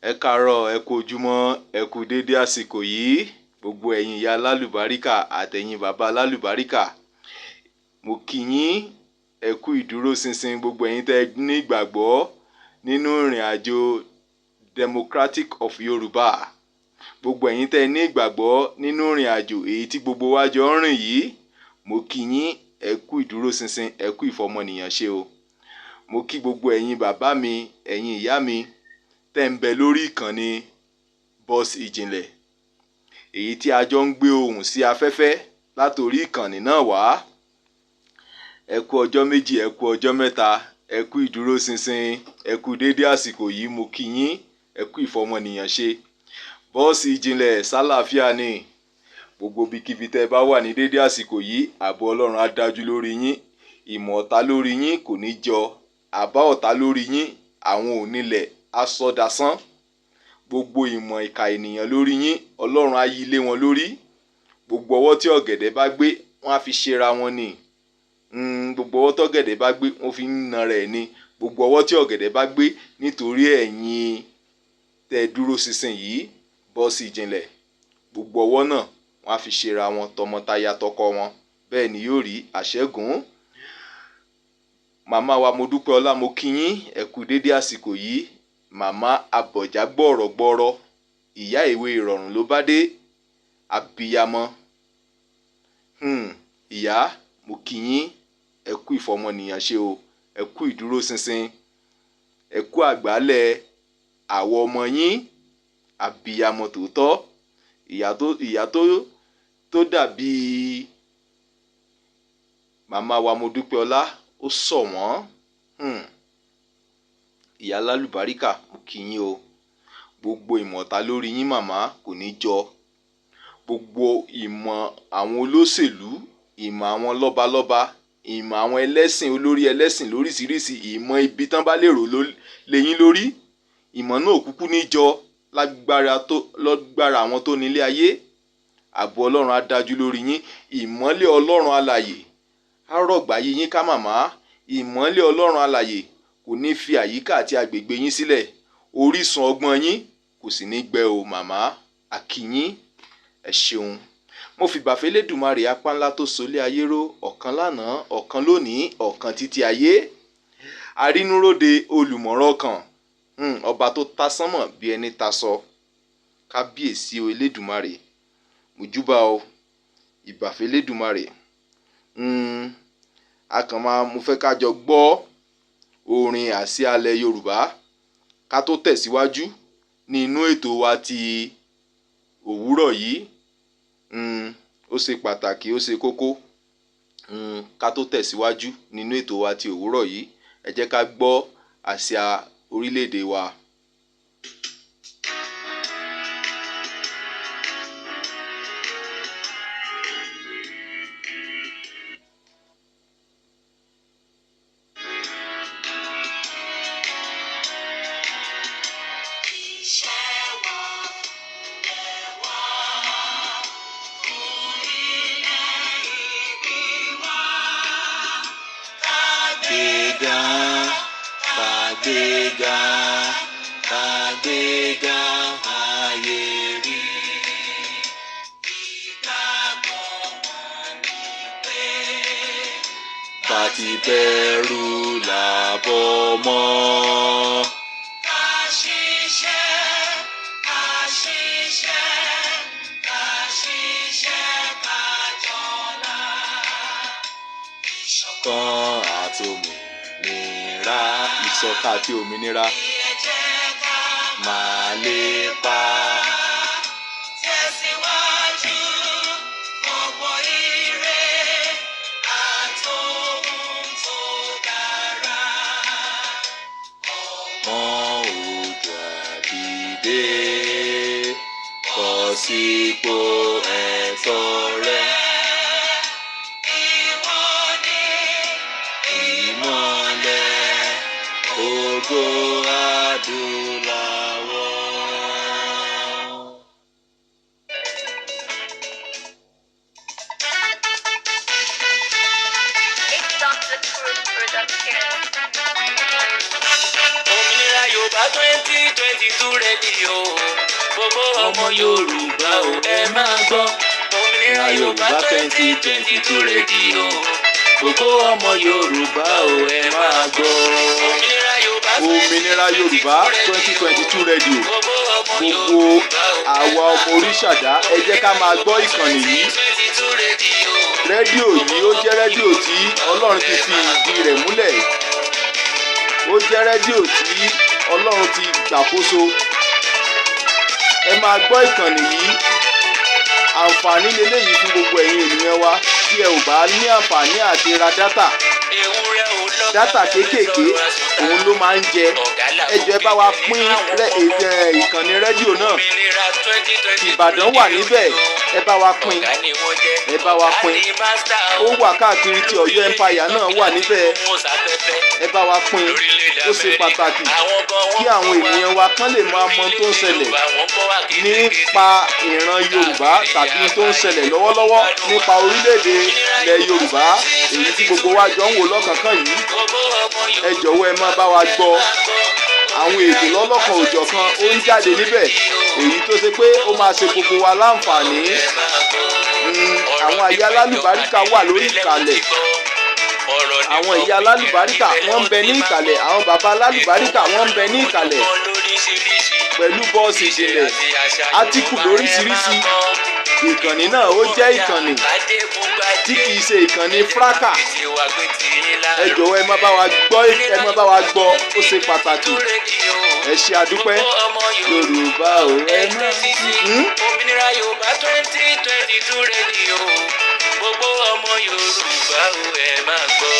Ẹ káàárọ̀, ẹ kú ojúmọ́, ẹ kú dédé àsìkò yìí. Gbogbo ẹ̀yin ìyá alálùbáríkà àtẹ̀yin bàbá alálùbáríkà. Mo kí yín, ẹ kú ìdúróṣinṣin gbogbo ẹ̀yin tẹ́ ní ìgbàgbọ́ nínú ìrìn àjò Democratic of Yorùbá. Gbogbo ẹ̀yin tẹ́ ní ìgbàgbọ́ nínú ìrìn àjò èyí tí gbogbo wa jọ ń rìn yìí. Mo kí yín, ẹ kú ìdúróṣinṣin, ẹ kú ìfọmọnìyàn ṣe o. Mo kí gbogbo ẹ̀yin bàbá mi, ẹ̀yin ìyá mi tẹ́ ń bẹ lórí ìkànnì Boss Ìjìnlẹ̀, èyí tí a jọ ń gbé ohùn sí afẹ́fẹ́ látòrí ìkànnì náà wá. Ẹ kú ọjọ́ méjì, ẹ kú ọjọ́ mẹ́ta, ẹ kú ìdúróṣinṣin, ẹ kú dédé àsìkò yìí. Mo kí yín, ẹ kú ìfọmọnìyàn ṣe. Boss Ìjìnlẹ̀ sálàáfíà ni. Gbogbo ibikíbi tẹ́ bá wà ní dédé àsìkò yìí, ààbò Ọlọ́run á dájú lórí yín. Ìmọ̀ ọ̀tá lórí yín kò ní jọ. Àbá ọ̀tá lórí yín, àwọn onílẹ̀ asọdasán. Gbogbo ìmọ̀ ìkà ènìyàn lórí yín, Ọlọ́run á yí lé wọn lórí. Gbogbo ọwọ́ tí ọ̀gẹ̀dẹ̀ bá gbé, wọ́n á fi ṣera wọn ni. Gbogbo ọwọ́ tí ọ̀gẹ̀dẹ̀ bá gbé, wọ́n fi ń na rẹ̀ ni. Gbogbo ọwọ́ tí ọ̀gẹ̀dẹ̀ bá gbé nítorí ẹ̀yin tẹ́ dúró ṣinṣin yìí, Boss Ìjìnlẹ̀. Gbogbo ọwọ́ náà wọ́n á fi ṣera wọn tọmọtaya tọkọ wọn. Bẹ́ẹ̀ ni yóò rí àṣẹ́gun. Màmá wa Modúpẹ́ọlá, mo kí yín, ẹ kú dédé àsìkò yìí. Màmá Abọ̀já gbọ̀rọ̀gbọ̀rọ̀, ìyá ìwé ìrọ̀rùn ló bá dé, abiyamọ. Ìyá, mo kí yín, ẹ kú ìfọmọnìyàn ṣe o, ẹ kú ìdúróṣinṣin, ẹ kú àgbálẹ̀ àwọn ọmọ yín, abiyamọ tòótọ́. Ìyá tó dàbí màmá wa Modúpẹ́ọlá, ó sọ wọ́n. Ìyá alálùbáríkà, mo kí yín o. Gbogbo ìmọ̀ta lórí yín màmá kò ní jọ. Gbogbo ìmọ̀ àwọn olóṣèlú, ìmọ̀ àwọn lọ́balọ́ba, ìmọ̀ àwọn ẹlẹ́sìn olórí ẹlẹ́sìn lóríṣiríṣi, ìmọ̀ ibi tán bá lérò lé yín lórí. Ìmọ̀ náà kúkú ní jọ lọ́gbára àwọn tó nílé ayé. Ààbò Ọlọ́run á dájú lórí yín. Ìmọ́lẹ̀ Ọlọ́run alààyè á rọ̀gbà yí yín ká màmá. Ìmọ́lẹ̀ Ọlọ́run alààyè kò ní fi àyíká àti agbègbè yín sílẹ̀. Orísun ọgbọ́n yín kò sì ní gbẹ o màmá. A kí yín, ẹ ṣeun. Mo fìbà f'Elédùmarè apá ńlá tó solé ayé ró, ọ̀kan lánàá, ọ̀kan lónìí, ọ̀kan títí ayé. Arínúróde olùmọ̀ràn ọkàn, ọba tó ta sánmọ̀ bí ẹni tasọ. Kábíyèsí o Elédùmarè, mojúbà o, ìbà f'Elédùmarè. Mo fẹ́ ká jọ gbọ́ orin àsíalẹ̀ Yorùbá ká tó tẹ̀síwájú ní inú ètò wa ti òwúrọ̀ yìí. Ó ṣe pàtàkì, ó ṣe kókó. Ká tó tẹ̀síwájú nínú ètò wa ti òwúrọ̀ yìí, ẹ jẹ́ ká gbọ́ àsíá orílẹ̀-èdè wa. Kàgbéga ayé rí. Ìgbàgbọ́ wọn ni pé bá ti bẹ̀rù làbọ̀ mọ́. Ká ṣiṣẹ́, ká jọlá. Ìṣọ̀kan àti òmìnira. Máa lépa tẹ̀síwájú gbogbo ire àtòhun tó dára. Ọmọ Oòduà dìde, bọ́ sípò ẹ̀tọ́ rẹ. Ìwọ ni ìmọ́lẹ̀ ògo adúláwọ̀. Òmìnira Yorùbá 2020 2022 rédíò gbogbo ọmọ Yorùbá o ẹ máa gbọ́. Òmìnira Yorùbá 2022 rédíò gbogbo ọmọ Yorùbá o ẹ máa gbọ́. Òmìnira Yorùbá 2022 rédíò gbogbo àwa ọmọ Oríṣàdá ẹ jẹ́ ká máa gbọ́ ìkànnì yìí. Rédíò yìí ó jẹ́ rédíò tí Ọlọ́run ti fi ìdí rẹ̀ múlẹ̀. Ó jẹ́ rédíò tí Ọlọ́run ti gbàkóso. Ẹ máa gbọ́ ìkànnì yìí. Àǹfààní leléyìí fún gbogbo ẹ̀yin ènìyàn wa tí ẹ ò bá ní àǹfààní àti ra dátà kéékèèké òun ló máa ń jẹ. Ẹ jọ̀ọ́ ẹ bá wa pín ìkànnì rédíò náà. Ìbàdàn wà níbẹ̀, ẹ bá wa pín. Ẹ bá wa pín. Ó wà káàkiri tí Ọ̀yọ́ Empire náà wà níbẹ̀. Ẹ bá wa pín. Ó ṣe pàtàkì kí àwọn ènìyàn wa kán lè máa mọ tó ń ṣẹlẹ̀ nípa ìran Yorùbá tàbí tó ń ṣẹlẹ̀ lọ́wọ́lọ́wọ́ nípa orílẹ̀-èdè ilẹ̀ Yorùbá èyí tí gbogbo wa jọ ń wò lọ́kànkán yìí. Ẹ jọ̀wọ́ ẹ máa bá wa gbọ́. Àwọn ètò lọ́lọ́kan òjọ̀kan ó ń jáde níbẹ̀ èyí tó ṣe pé ó máa ṣe gbogbo wa láǹfààní. Àwọn ìyá alálùbáríkà wà lórí ìkàlẹ̀. Àwọn ìyá alálùbáríkà wọ́n ń bẹ ní ìkàlẹ̀. Àwọn bàbá alálùbáríkà wọ́n ń bẹ ní ìkàlẹ̀ pẹ̀lú bọ́ọ̀sì ìjìnlẹ̀ átíkù lóríṣiríṣi. Ìkànnì náà ó jẹ́ ìkànnì tí kìí ṣe ìkànnì fúráká. Ẹ jọ̀wọ́ ẹ má bá wa gbọ́, ó ṣe pàtàkì. Ẹ ṣé àdúpẹ́. Yorùbá o ẹ má Òmìnira Yorùbá 2022 rédíò gbogbo ọmọ Yorùbá o ẹ máa gbọ́.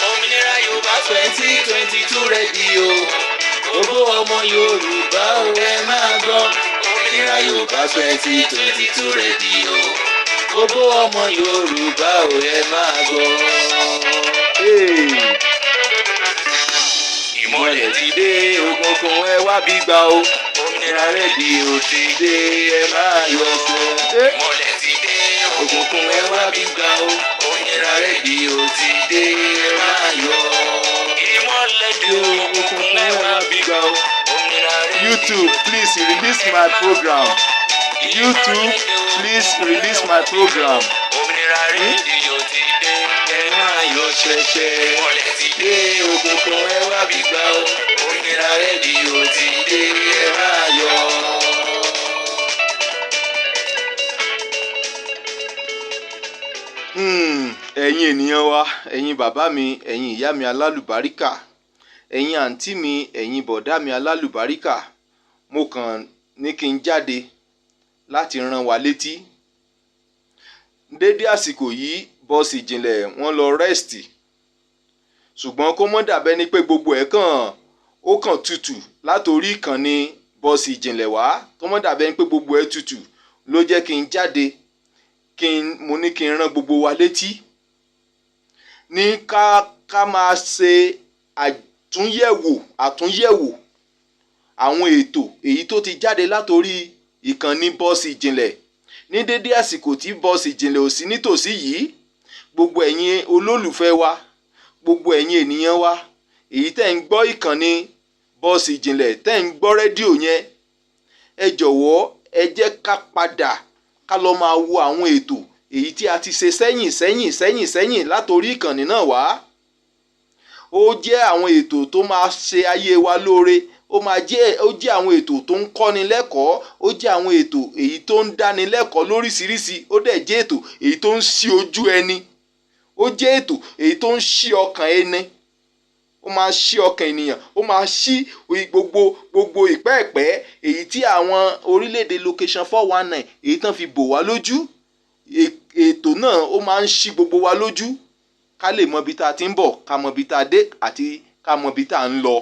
Òmìnira Yorùbá 2022 rédíò gbogbo ọmọ Yorùbá o ẹ máa gbọ́. Òmìnira Yorùbá 2022 rédíò gbogbo ọmọ Yorùbá o ẹ máa gbọ́. Ìmọ̀lẹ̀ ti dé, òkùnkùn ẹ wá bí gbà o. Òmìnira rédíò ti dé, ẹ máa yọ̀ fún. Ìmọ̀lẹ̀ ti dé, òkùnkùn ẹ wá bí gbà o. Òmìnira rédíò ti dé, ẹ máa yọ̀. Ìmọ̀lẹ̀ dé, òkùnkùn ẹ wá bí gbà o. YouTube, please release my program. YouTube, please release my program. Òmìnira rédíò ti dé, ẹ máa yọ̀ ṣẹ̀ṣẹ̀. Ìmọ̀lẹ̀ ti dé, òkùnkùn ẹ wá bí gbà o. Òmìnira rédíò ti dé, ẹ máa yọ̀. Ẹ̀yin ènìyàn wa, ẹ̀yin bàbá mi, ẹ̀yin ìyá mi alálùbáríkà, ẹ̀yin àǹtí mi, ẹ̀yin bọ̀dá mi alálùbáríkà, mo kàn ní kí n jáde láti rán wa létí. Dédé àsìkò yìí bọ́ọ̀sì ìjìnlẹ̀ wọ́n lọ rẹ́sìtì, ṣùgbọ́n kó mọ́ dàbẹ́ ni pé gbogbo ẹ̀ ó kàn tutù látòrí ìkànnì bọ́ọ̀sì ìjìnlẹ̀ wá. Kó mọ́ dàbẹ́ ni pé gbogbo ẹ̀ tutù ló jẹ́ kí n jáde. Mo ní kí n rán gbogbo wa létí ní ká máa ṣe àtúnyẹ̀wò àwọn ètò èyí tó ti jáde látòrí ìkànnì bọ́ọ̀sì ìjìnlẹ̀. Ní dédé àsìkò tí bọ́ọ̀sì ìjìnlẹ̀ ò sí nítòsí yìí, gbogbo ẹ̀yin olólùfẹ́ wa, gbogbo ẹ̀yin ènìyàn wa èyí tẹ́ ń gbọ́ ìkànnì bọ́ọ̀sì ìjìnlẹ̀, tẹ́ ń gbọ́ rédíò yẹn, ẹ jọ̀wọ́ ẹ jẹ́ ká padà ká lọ máa wo àwọn ètò èyí tí a ti ṣe sẹ́yìn látòrí ìkànnì náà wá. Ó jẹ́ àwọn ètò tó máa ṣe ayé wa lóore. Ó jẹ́ àwọn ètò tó ń kọ́ni lẹ́kọ̀ọ́. Ó jẹ́ àwọn ètò èyí tó ń dáni lẹ́kọ̀ọ́ lóríṣiríṣi. Ó dẹ̀ jẹ́ ètò èyí tó ń ṣí ojú ẹni. Ó jẹ́ ètò èyí tó ń ṣí ọkàn ẹni. Ó máa ṣí ọkàn ènìyàn. Ó máa ṣí gbogbo ìpẹ́ẹ̀pẹ́ èyí tí àwọn orílẹ̀-èdè location 419 èyí tán fi bò wá lójú. Ètò náà ó máa ń ṣí gbogbo wa lójú ká lè mọ ibi tá a ti ń bọ̀, ká mọ ibi tá a dé àti ká mọ ibi tá a ń lọ.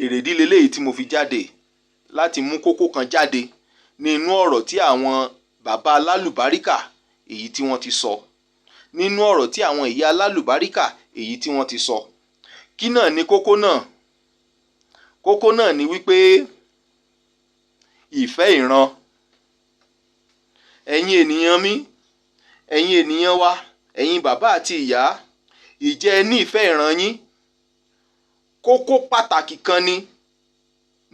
Èrèdí leléyìí tí mo fi jáde láti mú kókó kan jáde nínú ọ̀rọ̀ tí àwọn bàbá alálùbáríkà èyí tí wọ́n ti sọ, nínú ọ̀rọ̀ tí àwọn ìyá alálùbáríkà èyí tí wọ́n ti sọ. Kí náà ni kókó náà? Kókó náà ni wípé ìfẹ́ ìran. Ẹ̀yin ènìyàn mi, ẹ̀yin ènìyàn wa, ẹ̀yin bàbá àti ìyá, ìjẹ́ ẹ ní ìfẹ́ ìran yín. Kókó pàtàkì kan ni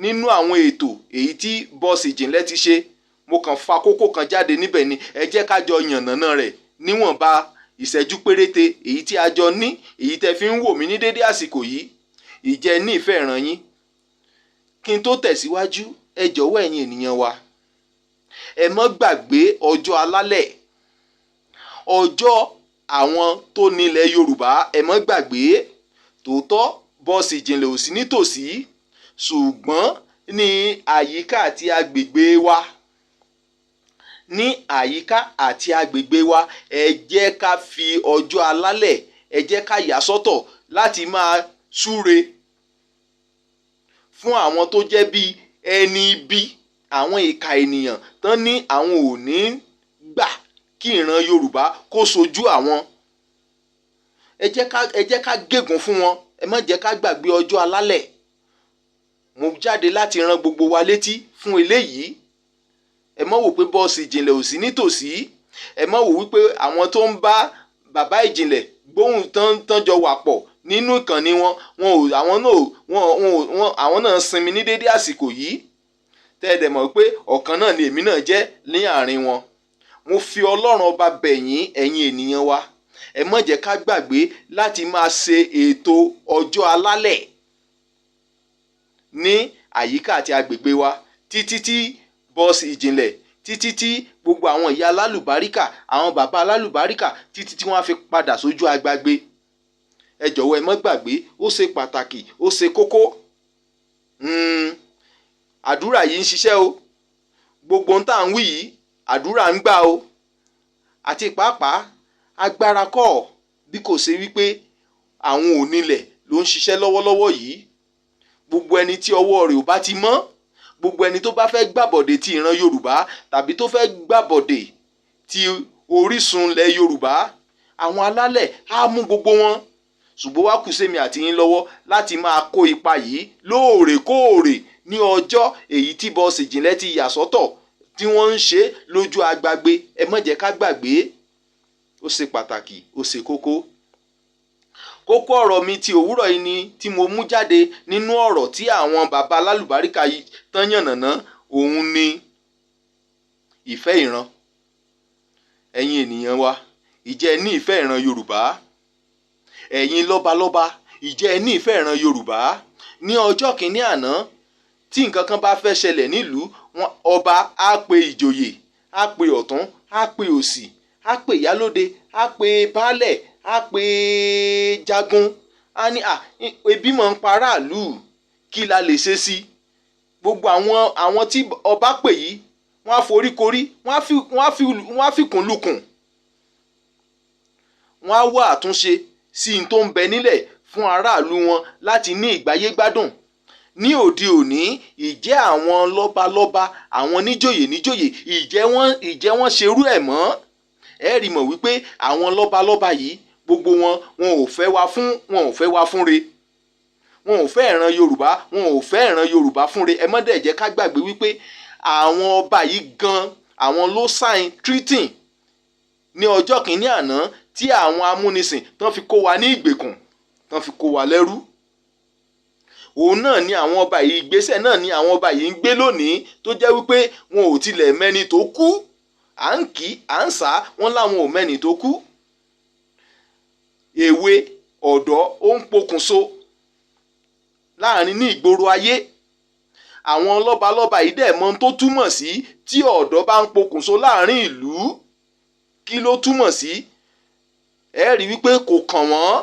nínú àwọn ètò èyí tí Boss Ìjìnlẹ̀ ti ṣe. Mo kàn fa kókó kan jáde níbẹ̀ ni, ẹ jẹ́ ká jọ yànnàná rẹ̀ níwọ̀nba ìṣẹ́jú péréte èyí tí a jọ ní, èyí tẹ́ fi ń wò mí ní dédé àsìkò yìí. Ìjẹ́ ní ìfẹ́ ìran yín. Kí n tó tẹ̀síwájú, ẹ jọ̀wọ́ ẹ̀yin ènìyàn wa, ẹ má gbàgbé ọjọ́ alálẹ̀, ọjọ́ àwọn tó nílẹ̀ Yorùbá. Ẹ má gbàgbé. Tòótọ́ Boss Ìjìnlẹ̀ ò sí nítòsí, ṣùgbọ́n ní àyíká àti agbègbè wa, ní àyíká àti agbègbè wa, ẹ jẹ́ ká fi ọjọ́ alálẹ̀, ẹ jẹ́ ká yà sọ́tọ̀ láti máa súre fún àwọn tó jẹ́ bí ẹni bí, àwọn ìka ènìyàn tán ní àwọn ò ní gbà kí ìran Yorùbá kó sojú àwọn. Ẹ jẹ́ ká gégùn fún wọn. Ẹ má jẹ́ ká gbàgbé ọjọ́ alálẹ̀. Mo jáde láti ran gbogbo wa létí fún eléyìí. Ẹ má wò pé Boss Ìjìnlẹ̀ ò sí nítòsí. Ẹ má wò wípé àwọn tó ń bá bàbá Ìjìnlẹ̀ gbóhùn tán jọ wà pọ̀ nínú ìkànnì wọn, àwọn náà sinmi ní dédé àsìkò yìí. Tẹ́ ẹ dẹ̀ mọ̀ pé ọ̀kan náà ni èmi náà jẹ́ ní àárín wọn. Mo fi Ọlọ́run ọba bẹ̀ yín, ẹ̀yin ènìyàn wa, ẹ má jẹ́ ká gbàgbé láti máa ṣe ètò ọjọ́ alálẹ̀ ní àyíká àti agbègbè wa, títí tí Boss Ìjìnlẹ̀, títí tí gbogbo àwọn ìyá alálùbáríkà, àwọn bàbá alálùbáríkà, títí tí wọ́n á fi padà sójú agbágbé. Ẹ jọ̀wọ́ ẹ má gbàgbé, ó ṣe pàtàkì, ó ṣe kókó. Àdúrà yìí ń ṣiṣẹ́ o. Gbogbo ohun tá à ń wí yìí, àdúrà ń gbà o. Àti pàápàá agbára kọ́, bí kò ṣe wípé àwọn onílẹ̀ ló ń ṣiṣẹ́ lọ́wọ́lọ́wọ́ yìí. Gbogbo ẹni tí ọwọ́ rẹ̀ ò bá ti mọ́, gbogbo ẹni tó bá fẹ́ gbàbọ̀dè ti ìran Yorùbá, tàbí tó fẹ́ gbàbọ̀dè ti orísun ilẹ̀ Yorùbá, àwọn alálẹ̀ á mú gbogbo wọn. Ṣùgbọ́n wá kù sẹ́mi àti yín lọ́wọ́ láti máa kó ipa yìí lóòrèkóòrè ní ọjọ́ èyí tí Boss Ìjìnlẹ̀ ti yà sọ́tọ̀ tí wọ́n ń ṣe lójú agbágbé. Ẹ má jẹ́ ká gbàgbé. Ó ṣe pàtàkì, ó ṣe kókó. Kókó ọ̀rọ̀ mi ti òwúrọ̀ yìí ni tí mo mú jáde nínú ọ̀rọ̀ tí àwọn bàbá alálùbáríkà yìí tán yànnàná, òun ni ìfẹ́ ìran. Ẹ̀yin ènìyàn wa, ìjẹ́ ní ìfẹ́ ìran Yorùbá. Ẹ̀yin lọ́balọ́ba, ìjẹ́ ní ìfẹ́ ìran Yorùbá. Ní ọjọ́ kìíní àná, tí nǹkan kan bá fẹ́ ṣẹlẹ̀ nílùú, ọba á pe ìjòyè, á pe ọ̀tún, á pe òsì, á pe ìyálóde, á pe baálẹ̀, á pe jagun. Á ní ebi mọ̀ ń pa aráàlú, kí la lè ṣe sí? Gbogbo àwọn tí ọba pè yìí, wọ́n á foríkorí, wọ́n á fikùn lukùn. Wọ́n á wá àtúnṣe sí n tó ń bẹ nílẹ̀ fún aráàlú wọn láti ní ìgbáyé gbádùn. Ní òde òní, ìjẹ́ àwọn lọ́balọ́ba, àwọn níjòyè, ìjẹ́ wọ́n ṣerú ẹ̀ mọ́. Ẹ rí mọ̀ wípé àwọn lọ́balọ́ba yìí, gbogbo wọn ò fẹ́ wa fúnre. Wọn ò fẹ́ ìran Yorùbá, wọn ò fẹ́ ìran Yorùbá fúnre. Ẹ má dẹ̀ jẹ́ ká gbàgbé wípé àwọn ọba yìí gan, àwọn ló sign treaty ní ọjọ́ kìíní àná tí àwọn amúnisìn tán fi kó wa ní ìgbèkùn, tán fi kó wa lẹ́rú. Òun náà ni àwọn ọba yìí, ìgbésẹ̀ náà ni àwọn ọba yìí ń gbé lónìí, tó jẹ́ wípé wọn ò tilẹ̀ mẹ́ni tó kú. À ń kí, à ń sá, wọ́n láwọn ò mẹ́ni tó kú. Èwe ọ̀dọ́ ó ń pokùnso láàrin ní ìgboro ayé. Àwọn lọ́balọ́ba yìí dẹ̀ mọ̀ tó túmọ̀ sí tí ọ̀dọ́ bá ń pokùnso láàrin ìlú. Kí ló túmọ̀ sí? Ẹ rí wípé kò kàn wọ́n,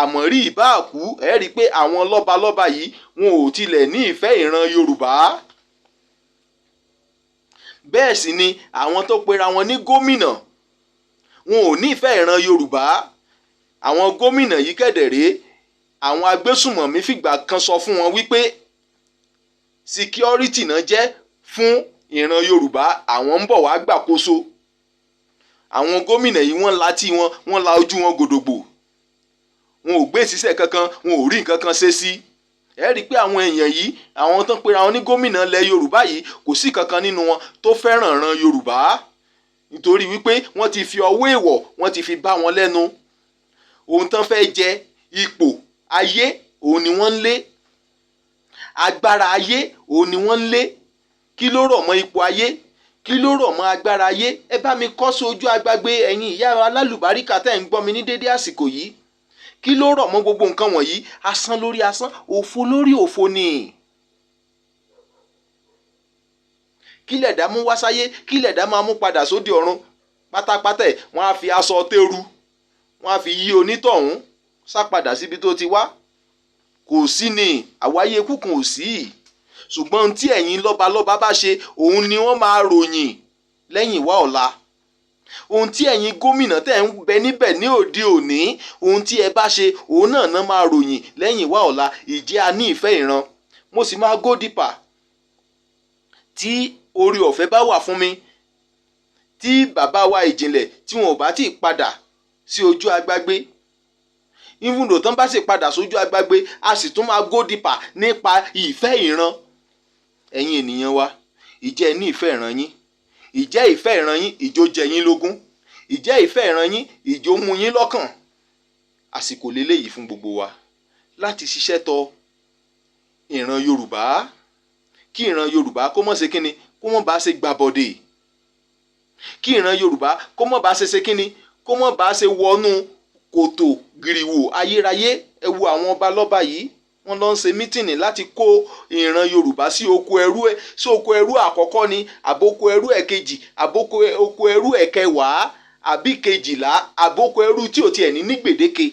àmọ́ rí ìbá àkú. Ẹ rí pé àwọn lọ́balọ́ba yìí wọn ò tilẹ̀ ní ìfẹ́ ìran Yorùbá. Bẹ́ẹ̀ sì ni àwọn tó pera wọn ní gómìnà, wọn ò ní ìfẹ́ ìran Yorùbá. Àwọn gómìnà yìí kẹ̀dẹ̀rẹ́, àwọn agbésùmọ̀mí fìgbà kan sọ fún wọn wípé security náà jẹ́ fún ìran Yorùbá, àwọn ń bọ̀ wá gbàkóso. Àwọn gómìnà yìí wọ́n la ojú wọn gòdògbò. Wọn ò gbé ìṣiṣẹ́ kankan, wọn ò rí nǹkan kan ṣe sí. Ẹ rí pé àwọn èèyàn yìí, àwọn tó ń pera wọn ní gómìnà ilẹ̀ Yorùbá yìí, kò sí kankan nínú wọn tó fẹ́ràn ìran Yorùbá. Nítorí wípé wọ́n ti fi ọwọ́ èèwọ̀, wọ́n ti fi bá wọn lẹ́nu. Ohun tán fẹ́ jẹ, ipò ayé, òun ni wọ́n ń lé. agbára ayé òun ni wọ́n ń lé. Kí ló rọ̀ mọ́ ipò ayé? Kí ló rọ̀ mọ́ agbára ayé? Ẹ bá mi kọ sí ojú agbágbé ẹ̀yin ìyá alálùbáríkà tẹ́ ń gbọ́ mi ní dédé àsìkò yìí. Kí ló rọ̀ mọ́ gbogbo nǹkan wọ̀nyí? Asán lórí asán, òfo lórí òfo ni. Kí lẹ̀dá mú wá sáyé, kí lẹ̀dá máa mú padà sóde ọ̀run. Pátápátá ẹ̀ wọ́n á fi aṣọ tẹ́rù, wọ́n á fi yí onítọ̀hún sá padà síbi tó ti wá. Kò sí ni, àwáyé ikú kan ò sí. Ṣùgbọ́n tí ẹ̀yin lọ́balọ́ba bá ṣe, òun ni wọ́n máa ròyìn lẹ́yìn wá ọ̀la. Ohun tí ẹ̀yin gómìnà tẹ̀ ń bẹ níbẹ̀ ní òde òní, ohun tí ẹ bá ṣe, òun náà máa ròyìn lẹ́yìn wá ọ̀la. Ìjẹ́ a ní ìfẹ́ ìran. Mo sì máa go deeper. Tí orí ọ̀fẹ́ bá wà fún mi, tí bàbá wa ìjìnlẹ̀ tí wọn ò bá tí padà sí ojú agbágbé, even though tán bá sì padà sójú agbágbé, a sì tún máa go deeper nípa ìfẹ́ ìran. Ẹ̀yin ènìyàn wa, ìjẹ́ ẹ ní ìfẹ́ ìran yín? Ìjẹ́ ìfẹ́ ìran yín ìjó jẹ yín lógún? Ìjẹ́ ìfẹ́ ìran yín ìjó mú yín lọ́kàn? Àsìkò leléyìí fún gbogbo wa láti ṣiṣẹ́ tọ ìran Yorùbá, kí ìran Yorùbá kó mọ̀ ṣe kíni, kó mọ̀ bá ṣe gbàbọ̀dè. Kí ìran Yorùbá kó mọ̀ bá ṣe kíni, kó mọ̀ bá ṣe wọnú kòtò gìrìwò ayérayé. Ẹ wo àwọn ọba lọ́ba yìí, wọ́n lọ ń ṣe mítìnì láti kó ìran Yorùbá sí oko ẹrú àkọ́kọ́ ni, àbóko ẹrú ẹ̀kejì, àbóko ẹrú ẹ̀kẹwàá, àbí kejìlá, àbóko ẹrú tí ò tiẹ̀ ní gbèdéke.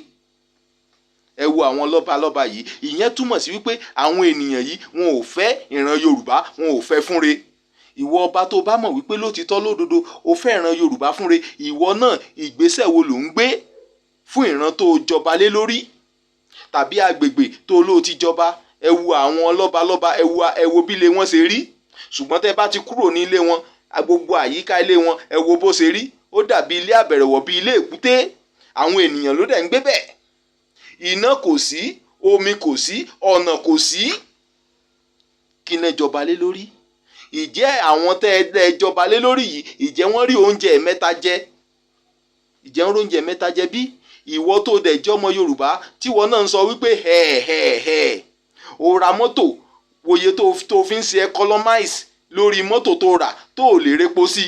Ẹ wo àwọn lọ́balọ́ba yìí. Ìyẹn túmọ̀ sí wípé àwọn ènìyàn yìí wọn ò fẹ́ ìran Yorùbá, wọn ò fẹ́ fúnre. Ìwọ ọba tó bá mọ̀ wípé lótìtọ́ lódodo o fẹ́ ìran Yorùbá fúnre, ìwọ náà ìgbésẹ̀ wo lò ń gbé fún ìran tó jọba lé lórí tàbí agbègbè tó ló ti jọba? Ẹ wo àwọn lọ́balọ́ba, ẹ wo bí ilé wọn ṣe rí. Ṣùgbọ́n tẹ́ bá ti kúrò ní ilé wọn, gbogbo àyíká ilé wọn ẹ wo bó ṣe rí. Ó dàbí ilé àbẹ̀rẹ̀wọ̀, bí ilé èkúté. Àwọn ènìyàn ló dẹ̀ ń gbé bẹ̀. Iná kò sí, omi kò sí, ọ̀nà kò sí. Kí lẹ jọba lé lórí? Ìjẹ́ àwọn tẹ́ ẹ jọba lé lórí yìí, ìjẹ́ wọ́n rí oúnjẹ mẹ́ta jẹ? Ìjẹ́ wọ́n rí oúnjẹ mẹ́ta jẹ bí? Ìwọ tó dẹ̀ jẹ́ ọmọ Yorùbá tí wọ́n náà ń sọ wípé o ra mọ́tò, wòye tó fi ń ṣe economize lórí mọ́tò tó rà tó ò lè repo sí.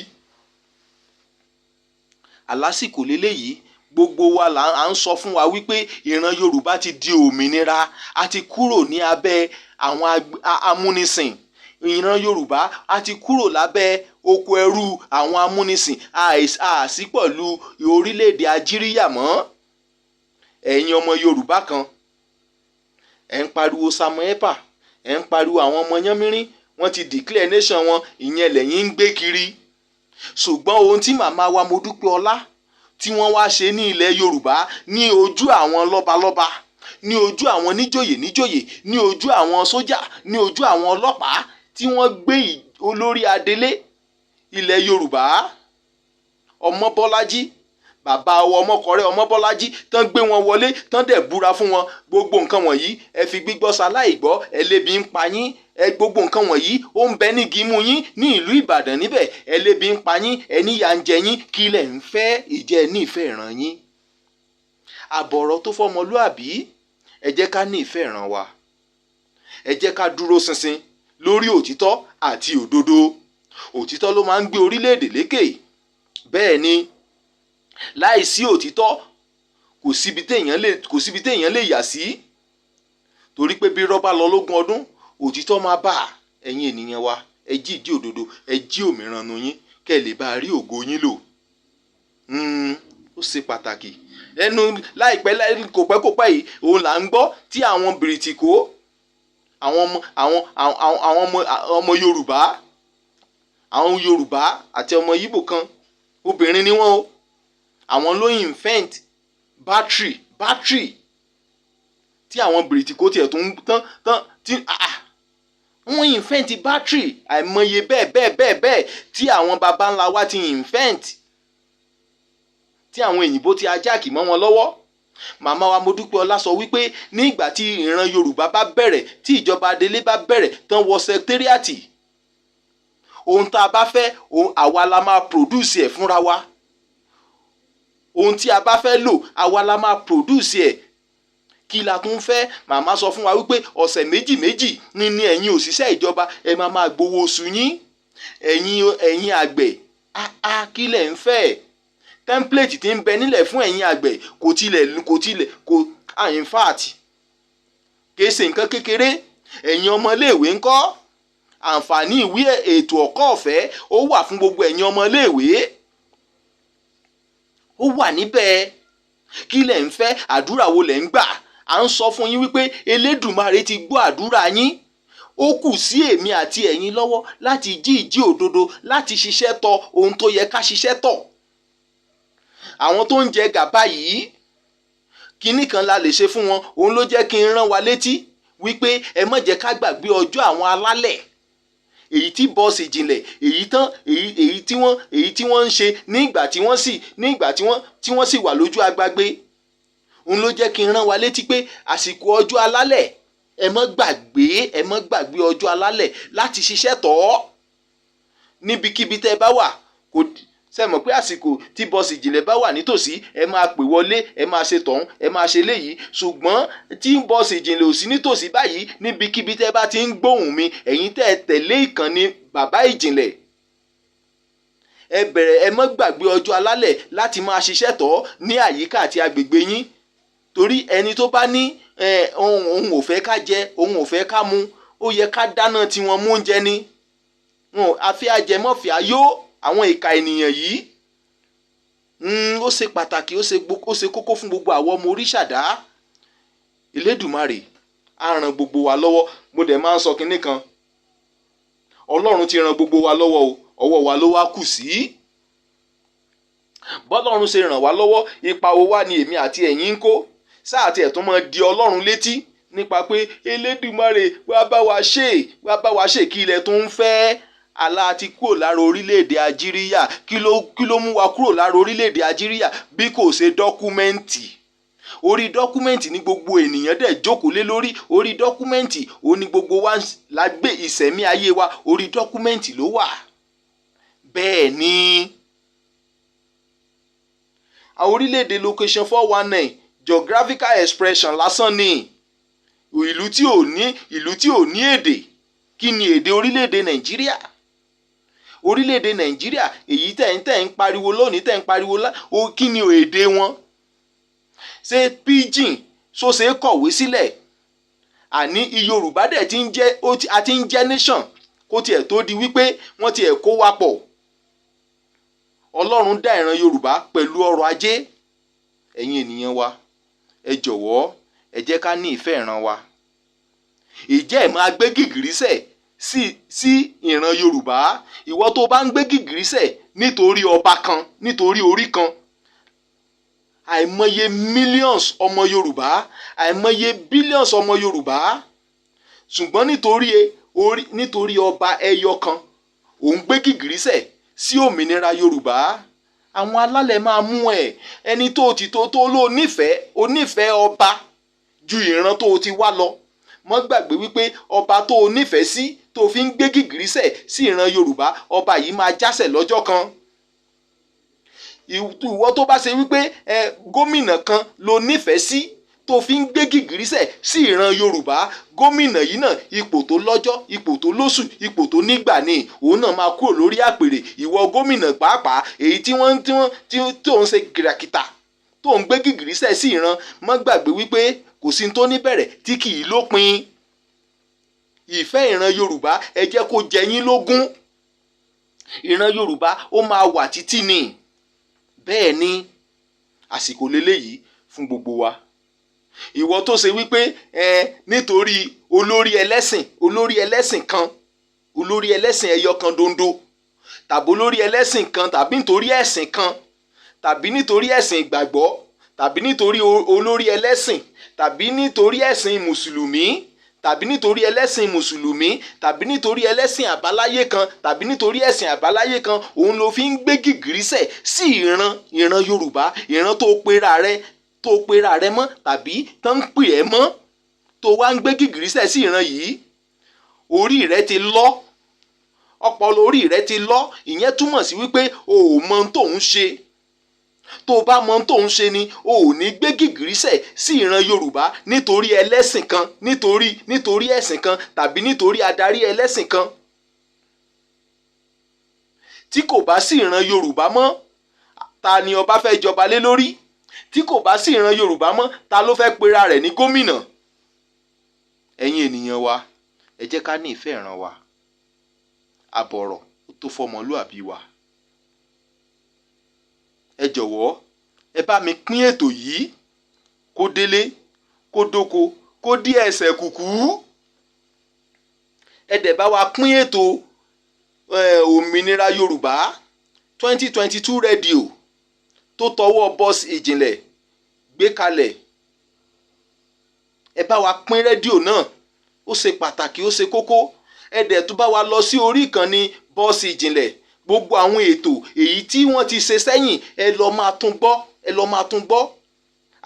Àlásìkò leléyìí, gbogbo wa à ń sọ fún wa wípé ìran Yorùbá ti di òmìnira, a ti kúrò ní abẹ́ àwọn amúnisìn. Ìran Yorùbá a ti kúrò lábẹ́ oko ẹrú àwọn amúnisìn, a sí pẹ̀lú orílẹ̀-èdè Algeria mọ́. Ẹ̀yin ọmọ Yorùbá kan, ẹ̀ ń pariwo Samuel Ekpa, ẹ̀ ń pariwo àwọn ọmọ Yánmírín, wọ́n ti declare nation wọn, ìyẹn lẹ́yìn ń gbé kiri. Ṣùgbọ́n ohun tí màmá wa Modúpẹ́ọlá tí wọ́n wá ṣe ní ilẹ̀ Yorùbá ní ojú àwọn lọ́balọ́ba, ní ojú àwọn níjòyè, ní ojú àwọn sójà, ní ojú àwọn ọlọ́pàá, tí wọ́n gbé olórí adélé ilẹ̀ Yorùbá, Ọmọbọ́lájí, bàbá Ọmọkọrẹ́ Ọmọbọ́lájí, tán gbé wọn wọlé, tán dẹ̀ búra fún wọn. Gbogbo nǹkan wọ̀nyí ẹ fi gbígbọ́ ṣaláìgbọ́, ẹlẹ́bi ń pa yín. Gbogbo nǹkan wọ̀nyí ó ń bẹ ní gímú yín ní ìlú Ìbàdàn níbẹ̀. Ẹlẹ́bi ń pa yín, ẹníyà ń jẹ yín. Kí lẹ̀ ń fẹ́? Ìjẹ́ ní ìfẹ́ ìran yín. Àbọ̀rọ̀ tó fọmọlúàbí, ẹ jẹ́ ká ní ìfẹ́ ìran wa. Ẹ jẹ́ ká dúró ṣinṣin lórí òtítọ́ àti òdodo. Òtítọ́ ló máa ń gbé orílẹ̀-èdè lékè. Bẹ́ẹ̀ ni, láìsí òtítọ́ kò síbi téèyàn lè yà sí. Torí pé bí rọ́bà lọ lógún ọdún, òtítọ́ máa bá. Ẹ̀yin ènìyàn wa, ẹ jí ìdí òdodo, ẹ jí òmìrán nu yín, kẹ́ lè bá rí ògo yín lò. Ó ṣe pàtàkì. Ẹnu láìpẹ́ kò pẹ́ yìí, òun là ń gbọ́ tí àwọn bìrìtìkó, àwọn ọmọ Yorùbá àti ọmọ Yíbò kan, obìnrin ni wọ́n o. Àwọn ló invent battery tí àwọn bìrìtìkó tiẹ̀ tó ń tán tí wọ́n invent battery àìmọye bẹ́ẹ̀ tí àwọn baba ńlá wa ti invent, tí àwọn òyìnbó ti ajáàkì mọ́ wọn lọ́wọ́. Màmá wa Modúpẹ́ọlá sọ wípé ní ìgbà tí ìran Yorùbá bá bẹ̀rẹ̀, tí ìjọba adélé bá bẹ̀rẹ̀ tán wọ sẹkítẹ́ríàtì, ohun tá a bá fẹ́, àwa la máa produce ẹ̀ fúnra wa. Ohun tí a bá fẹ́ lò, àwa la máa produce ẹ̀. kí la tún fẹ́? Màmá sọ fún wa wípé ọ̀sẹ̀ méjì méjì ní ẹ̀yin òṣìṣẹ́ ìjọba ẹ máa gbowó oṣù yín. Ẹ̀yin àgbẹ̀ kí lẹ̀ ń fẹ́? Template tí ń bẹ nílẹ̀ fún ẹ̀yin àgbẹ̀ kò in fact kìí ṣe nǹkan kékeré. Ẹ̀yin ọmọléèwé ńkọ́? Àǹfààní ìwé ètò ẹ̀kọ́ ọ̀fẹ́ ó wà fún gbogbo ẹ̀yin ọmọléèwé, ó wà níbẹ̀. Kí lẹ̀ ń fẹ́? Àdúrà wo lẹ̀ ń gbà? À ń sọ fún yín wípé Elédùmarè ti gbọ́ àdúrà yín. Ó kù sí èmi àti ẹ̀yin lọ́wọ́ láti jí òdodo, láti ṣiṣẹ́ tọ ohun tó yẹ ká ṣiṣẹ́ tọ̀. Àwọn tó ń jẹ gàba yìí, kinní kan la lè ṣe fún wọn. Òun ló jẹ́ kí n rán wa létí wípé ẹ má jẹ́ ká gbàgbé ọjọ́ àwọn alálẹ̀, èyí tí bọ́ọ̀sì ìjìnlẹ̀ èyí tí wọ́n ń ṣe nígbà tí wọ́n sì wà lójú agbágbé. Òun ló jẹ́ kí n rán wa létí pé àsìkò ọjọ́ alálẹ̀ ẹ má gbàgbé ọjọ́ alálẹ̀ láti ṣiṣẹ́ tọ̀ ọ́ níbikíbi tẹ́ ẹ bá wà. Ṣé mọ̀ pé àsìkò tí bọ́ọ̀sì ìjìnlẹ̀ bá wà nítòsí ẹ máa pè wọlé, ẹ máa ṣe tọ̀hún, ẹ máa ṣe léyìí. Ṣùgbọ́n tí bọ́ọ̀sì ìjìnlẹ̀ ò sí nítòsí báyìí, níbikíbi tẹ́ bá ti ń gbóhùn mi, ẹ̀yin tẹ́ ẹ tẹ̀lé ìkànnì bàbá ìjìnlẹ̀, ẹ má gbàgbé ọjọ́ alálẹ̀ láti máa ṣiṣẹ́ tọ̀ ní àyíká àti agbègbè yín. Torí ẹni tó bá ní òun ò fẹ́ ká jẹ, òun ò fẹ́ ká mu, ó yẹ ká dáná tiwọn mú oúnjẹ ni. Àfi ajẹmọ́fì ayó àwọn ìka ènìyàn yìí. Ó ṣe pàtàkì, ó ṣe kókó fún gbogbo àwọn ọmọ Oríṣàdá. Elédùmarè á ràn gbogbo wa lọ́wọ́. Mo dẹ̀ máa ń sọ kinní kan, Ọlọ́run ti ràn gbogbo wa lọ́wọ́ o, ọwọ́ wa ló wá kù sí. Bọ́lọ́run ṣe ràn wá lọ́wọ́, ipa wo wá ni èmi àti ẹ̀yin ń kó? Sáà tí ẹ̀ tún máa di Ọlọ́run létí nípa pé Elédùmarè wá bá wa ṣe kí ilẹ̀ tó ń fẹ́. Àlá ti kúrò lára orílẹ̀-èdè Nàìjíríà. Kí ló mú wa kúrò lára orílẹ̀-èdè Nàìjíríà bí kò ṣe dọ́kúmẹ́ǹtì? Orí dọ́kúmẹ́ǹtì ni gbogbo ènìyàn dẹ̀ jókòó lé lórí. Orí dọ́kúmẹ́ǹtì ó ní gbogbo wa la gbé ìṣẹ̀mí ayé wa, orí dọ́kúmẹ́ǹtì ló wà. Bẹ́ẹ̀ ni àwọn orílẹ̀-èdè location 419 geographical expression lásán ni. Ìlú tí ò ní èdè. Kí ni èdè orílẹ̀-èdè Nàìjíríà? Orílẹ̀-èdè Nàìjíríà èyí tẹ̀ ń pariwo lónìí, tẹ̀ ń pariwo kí ni èdè wọn? Ṣé pidgin ṣó ṣe é kọ̀wé sílẹ̀? Àní Yorùbá dẹ̀ ti ń jẹ́ nation kó tiẹ̀ tó di wípé wọ́n tiẹ̀ kó wa pọ̀. Ọlọ́run dá ìran Yorùbá pẹ̀lú ọrọ̀ ajé. Ẹ̀yin ènìyàn wa, ẹ jọ̀wọ́ ẹ jẹ́ ká ní ìfẹ́ ìran wa. Ìjẹ́ ẹ̀ máa gbé gìgírísẹ̀ sí ìran Yorùbá. Ìwọ tó bá ń gbé gìgírísẹ̀ nítorí ọba kan, nítorí orí kan, àìmọye millions ọmọ Yorùbá, àìmọye billions ọmọ Yorùbá, ṣùgbọ́n nítorí ọba ẹyọ kan òun gbé gìgírísẹ̀ sí òmìnira Yorùbá. Àwọn alálẹ̀ máa mú ẹni tó ló onífẹ̀ẹ́ ọba ju ìran tó ti wá lọ. Mọ́ gbàgbé wípé ọba tó nífẹ̀ẹ́ sí tó fi ń gbé gìgírísẹ̀ sí ìran Yorùbá, ọba yìí máa jásẹ̀ lọ́jọ́ kan. Ìwọ tó bá ṣe wípé gómìnà kan ló nífẹ̀ẹ́ sí tó fi ń gbé gìgírísẹ̀ sí ìran Yorùbá, gómìnà yìí náà ipò tó lọ́jọ́, ipò tó lóṣù, ipò tó nígbà ni òun náà máa kúrò lórí àpèrè. Ìwọ gómìnà pàápàá èyí tí tó ń ṣe gìràkìtà tó ń gbé gìgírísẹ̀ sí ìran, mọ́ gbàgbé wípé kò sí tó níbẹ̀rẹ̀ tí kì í lópin. Ìfẹ́ ìran Yorùbá ẹ jẹ́ kó jẹ yín lógún. Ìran Yorùbá ó máa wà títí ni. Bẹ́ẹ̀ ni àsìkò leléyìí fún gbogbo wa. Ìwọ tó ṣe wípé nítorí olórí ẹlẹ́sìn kan, olórí ẹlẹ́sìn ẹyọ kan dondo, tàbí olórí ẹlẹ́sìn kan, tàbí nítorí ẹ̀sìn kan, tàbí nítorí ẹ̀sìn ìgbàgbọ́, tàbí nítorí olórí ẹlẹ́sìn, tàbí nítorí ẹ̀sìn mùsùlùmí, tàbí nítorí ẹlẹ́sìn mùsùlùmí, tàbí nítorí ẹlẹ́sìn àbáláyé kan, tàbí nítorí ẹ̀sìn àbáláyé kan, òun ló fi ń gbé gìgírísẹ̀ sí ìran Yorùbá, ìran tó pera rẹ mọ́ tàbí tó ń pè ẹ́ mọ́, tó wá ń gbé gìgírísẹ̀ sí ìran yìí. Orí rẹ ti lọ, ọpọlọ orí rẹ ti lọ. Ìyẹn túmọ̀ sí wípé o ò mọ ohun tó ń ṣe. tó o bá mọ ohun tó ń ṣe ni o ò ní gbé gìgírísẹ̀ sí ìran Yorùbá nítorí ẹlẹ́sìn kan, nítorí ẹ̀sìn kan tàbí nítorí adarí ẹlẹ́sìn kan. Tí kò bá sí ìran Yorùbá mọ́, ta ni ọba fẹ́ jọba lé lórí? Tí kò bá sí ìran Yorùbá mọ́, ta ló fẹ́ pera rẹ̀ ní gómìnà? Ẹ̀yin ènìyàn wa, ẹ jẹ́ ká ní ìfẹ́ ìran wa. Àbọ̀rọ̀ ó tó fọmọlúàbí wa. Ẹ jọ̀wọ́, ẹ bá mi pín ètò yìí kó délé, kó dóko, kó dé ẹsẹ̀ kùkú. Ẹ dẹ̀ bá wa pín ètò òmìnira Yorùbá 2022 rédíò tó tọwọ́ Boss Ìjìnlẹ̀ gbé kalẹ̀. Ẹ bá wa pín rédíò náà, ó ṣe pàtàkì, ó ṣe kókó. Ẹ dẹ̀ tún bá wa lọ sí orí ìkànnì Boss Ìjìnlẹ̀. Gbogbo àwọn ètò èyí tí wọ́n ti ṣe sẹ́yìn, ẹ lọ máa tún gbọ́.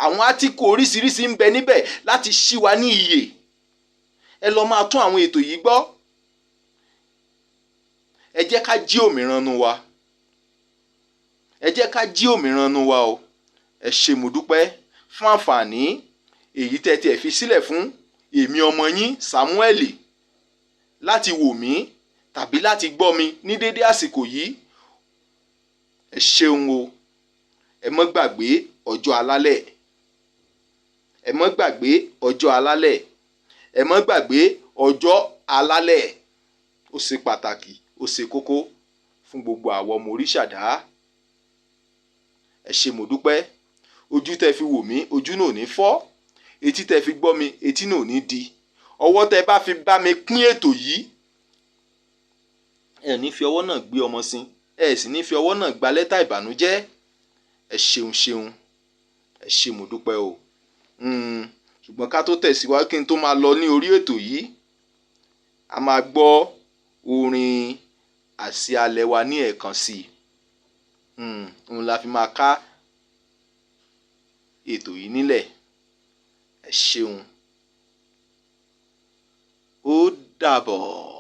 Àwọn átíkù oríṣiríṣi ń bẹ níbẹ̀ láti ṣí wa ní iyè. Ẹ lọ máa tún àwọn ètò yìí gbọ́. Ẹ jẹ́ ká jí òmìrán nu wa. Ẹ jẹ́ ká jí òmìrán nu wa o. Ẹ ṣé mo dúpẹ́ fún àǹfààní èyí tẹ́ tiẹ̀ fi sílẹ̀ fún èmi ọmọ yín Samuel láti wò mí tàbí láti gbọ́ mi ní dédé àsìkò yìí. Ẹ ṣeun o. Ẹ mọ́ gbàgbé ọjọ́ alálẹ̀. Ẹ mọ́ gbàgbé ọjọ́ alálẹ̀. Ẹ mọ́ gbàgbé ọjọ́ alálẹ̀. Ó ṣe pàtàkì, ó ṣe kókó fún gbogbo àwọn ọmọ Oríṣàdá. Ẹ ṣé mo dúpẹ́. Ojú tẹ́ fi wò mí, ojú náà ò ní fọ́. Etí tẹ́ fi gbọ́ mi, etí náà ò ní di. Ọwọ́ tẹ́ bá fi bá mi pín ètò yìí, ẹ ní fi ọwọ́ náà gbé ọmọ sin, ẹ sì ní fi ọwọ́ náà gba lẹ́tà ìbànújẹ́. Ẹ ṣeun. Ẹ ṣé mo dúpẹ́ o. Ṣùgbọ́n ká tó tẹ̀síwájú, kí n tó máa lọ ní orí ètò yìí, a máa gbọ́ orin àsíá alẹ́ wa ní ẹ̀ẹ̀kan sí i. Òun la fi máa ká ètò yìí nílẹ̀. Ẹ ṣeun. Ó dàbọ̀.